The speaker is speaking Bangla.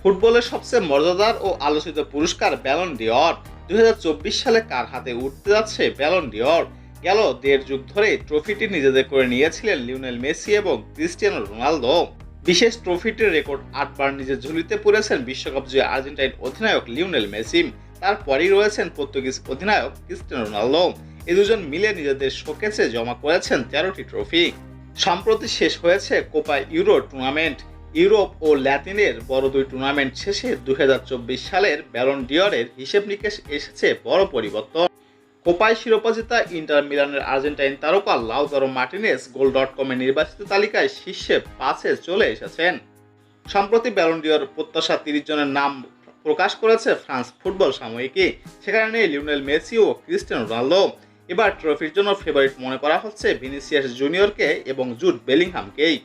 ফুটবলের সবচেয়ে মর্যাদার ও আলোচিত পুরস্কার ব্যালন ডি'অর 2024 সালে কার হাতে উঠতে যাচ্ছে ব্যালন ডি'অর? গেল দেড় যুগ ধরে ট্রফিটি নিজেদের করে নিয়েছিলেন লিওনেল মেসি এবং ক্রিস্টিয়ানো রোনালদো। বিশেষ ট্রফিটির রেকর্ড 8বার নিজের ঝুলিতে পড়েছেন বিশ্বকাপ জয়ী আর্জেন্টাইন অধিনায়ক লিওনেল মেসি। তারপরই রয়েছেন পর্তুগিজ অধিনায়ক ক্রিস্টিয়ানো রোনালদো। এই দুজন মিলে নিজেদের শোকেসে জমা করেছেন 13টি ট্রফি। সম্প্রতি শেষ হয়েছে কোপা ইউরো টুর্নামেন্ট। ইউরোপ ও ল্যাতিনের বড় দুই টুর্নামেন্ট শেষে 2024 সালের ব্যালন ডি'অরের হিসেব নিকেশ এসেছে বড় পরিবর্তন। কোপায় শিরোপা জেতা ইন্টার মিলানের আর্জেন্টাইন তারকা লাউতারো মার্টিনেজ গোল.কমের নির্বাচিত তালিকায় শীর্ষে 5-এ চলে এসেছেন। সম্প্রতি ব্যালন ডি'অর প্রত্যাশা 30 জনের নাম প্রকাশ করেছে ফ্রান্স ফুটবল সাময়িকী। সেখানে নেই লিওনেল মেসি ও ক্রিস্টিয়ানো রোনালদো। এবার ট্রফির জন্য ফেভারিট মনে করা হচ্ছে ভিনিসিয়াস জুনিয়রকে এবং জুড বেলিংহামকেই।